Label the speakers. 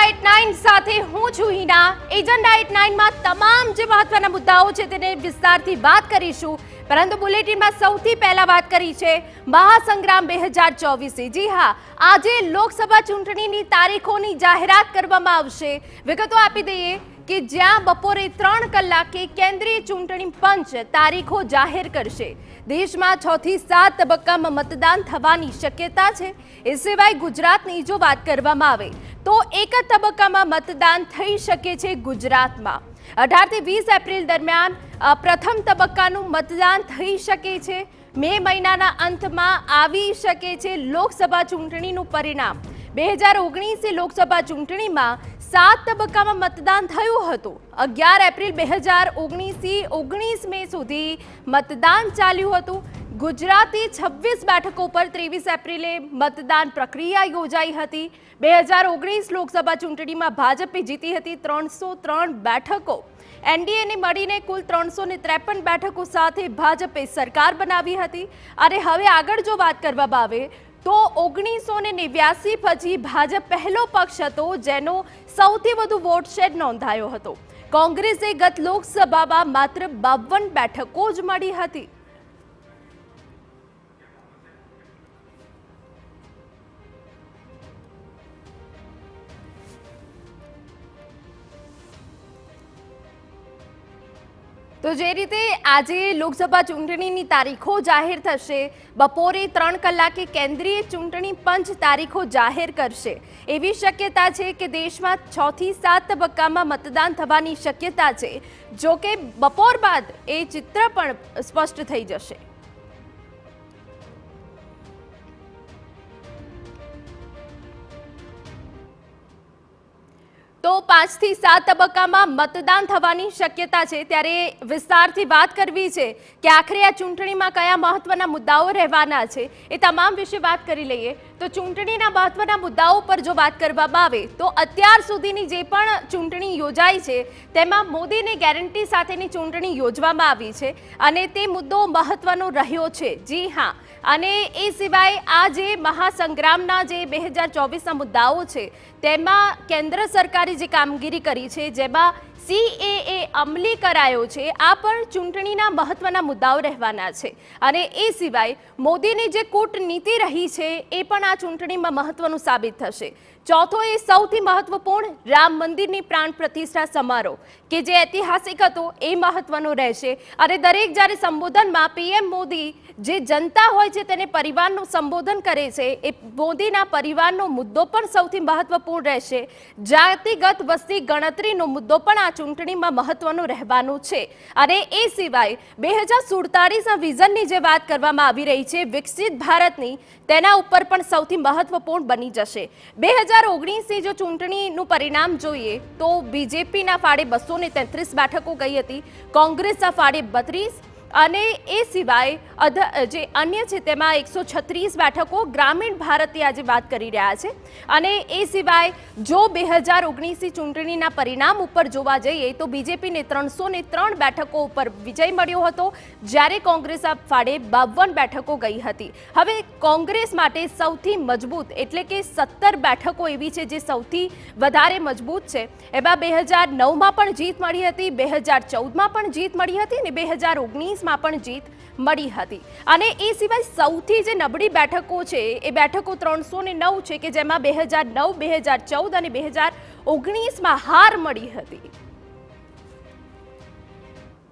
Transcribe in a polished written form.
Speaker 1: Agenda 89 સાથે હું છું હિના। એજન્ડા 89 માં તમામ જે મહત્વના મુદ્દાઓ છે તેને વિસ્તારથી વાત કરીશું, પરંતુ બુલેટિનમાં સૌથી પહેલા વાત કરી છે મહાસંગ્રામ 2024। જી હા, આજે લોકસભા ચૂંટણીની તારીખોની જાહેરાત કરવામાં આવશે। વિગતો આપી દઈએ કે જ્યાં બપોરે 3 કલાકે કેન્દ્રીય ચૂંટણી પંચ તારીખો જાહેર કરશે। દેશમાં 6 થી 7 તબક્કામાં મતદાન થવાની શક્યતા છે। એ સિવાય ગુજરાતની જો વાત કરવામાં આવે તો એક જ તબક્કામાં મતદાન થઈ શકે છે ગુજરાતમાં। 18 થી 20 એપ્રિલ દરમિયાન પ્રથમ તબક્કાનું મતદાન થઈ શકે છે। મે મહિનાના અંતમાં આવી શકે છે લોકસભા ચૂંટણીનું પરિણામ। 2019 લોકસભા ચૂંટણીમાં 7 તબક્કામાં મતદાન થયું હતું। 11 એપ્રિલ 2019 થી 19 મે સુધી મતદાન ચાલ્યું હતું। ગુજરાતી 26 બેઠકો પર 23 એપ્રિલે મતદાન પ્રક્રિયા યોજાઈ હતી। 2019 લોકસભા ચૂંટણીમાં ભાજપે જીતી હતી 303 બેઠકો। એનડીએને મળીને કુલ 353 બેઠકો સાથે ભાજપે સરકાર બનાવી હતી। અને હવે આગળ જો વાત કરવામાં આવે તો 1989 પછી ભાજપ પહેલો પક્ષ હતો જેનો સૌથી વધુ વોટ શેર નોંધાયો હતો। કોંગ્રેસે ગત લોકસભામાં માત્ર 52 બેઠકો જ મળી હતી। તો જે રીતે આજે લોકસભા ચૂંટણીની તારીખો જાહેર થશે, બપોરે 3 કલાકે કેન્દ્રીય ચૂંટણી પંચ તારીખો જાહેર કરશે। એવી શક્યતા છે કે દેશમાં 6 થી 7 તબક્કામાં મતદાન થવાની શક્યતા છે। જો કે બપોર બાદ એ ચિત્ર પણ સ્પષ્ટ થઈ જશે। તો 5 થી 7 તબક્કામાં મતદાન થવાની શક્યતા છે। ત્યારે વિસ્તારથી વાત કરવી છે કે આખરે આ ચૂંટણીમાં કયા મહત્વના મુદ્દાઓ રહેવાના છે, એ તમામ વિશે વાત કરી લઈએ। તો ચૂંટણીના મહત્વના મુદ્દાઓ પર જો વાત કરવામાં આવે તો અત્યાર સુધીની જે પણ ચૂંટણી યોજાઈ છે તેમાં મોદીની ગેરંટી સાથેની ચૂંટણી યોજવામાં આવી છે અને તે મુદ્દો મહત્વનો રહ્યો છે। જી હા, અને એ સિવાય આ જે મહાસંગ્રામના જે 2024ના મુદ્દાઓ છે તેમાં કેન્દ્ર સરકારે જે કામગીરી કરી છે, જેમાં CAA અમલી કરાયો છે, આ પણ ચૂંટણીના મહત્વના મુદ્દાઓ રહેવાના છે। અને એ સિવાય મોદીની જે કૂટનીતિ રહી છે એ પણ આ ચૂંટણીમાં મહત્વનું સાબિત થશે। ચોથો એ સૌથી મહત્વપૂર્ણ રામ મંદિરની પ્રાણ પ્રતિષ્ઠા સમારોહ કે જે ઐતિહાસિક હતો એ મહત્વનો રહેશે। અને દરેક જ્યારે સંબોધનમાં PM મોદી જે જનતા હોય છે તેને પરિવારનું સંબોધન કરે છે, એ મોદીના પરિવારનો મુદ્દો પણ સૌથી મહત્વપૂર્ણ રહેશે। જાતિગત વસ્તી ગણતરીનો મુદ્દો પણ આ ચૂંટણીમાં મહત્વનું રહેવાનું છે। અને એ સિવાય 2047ના વિઝનની જે વાત કરવામાં આવી રહી છે વિકસિત ભારતની, તેના ઉપર પણ સૌથી મહત્વપૂર્ણ બની જશે। 2019ની જો ચૂંટણીનું પરિણામ જોઈએ તો બીજેપીના ફાળે 233 બેઠકો ગઈ હતી, કોંગ્રેસના ફાળે 32, અને એ સિવાય જે અન્ય છે તેમાં 136 બેઠકો ગ્રામીણ ભારતની આજે વાત કરી રહ્યા છે। અને એ સિવાય જો 2019ની ચૂંટણીના પરિણામ ઉપર જોવા જઈએ તો બીજેપીને 303 બેઠકો ઉપર વિજય મળ્યો હતો, જ્યારે કોંગ્રેસના ફાળે 52 બેઠકો ગઈ હતી। હવે કોંગ્રેસ માટે સૌથી મજબૂત એટલે કે 17 બેઠકો એવી છે જે સૌથી વધારે મજબૂત છે। એમાં 2009માં પણ જીત મળી હતી, 2014માં પણ જીત મળી હતી અને 2019 માં પણ જીત મળી હતી। અને એ સિવાય સૌથી જે નબળી બેઠકો છે એ બેઠકો 309 છે કે જેમાં 2009, 2014 અને 2019માં હાર મળી હતી।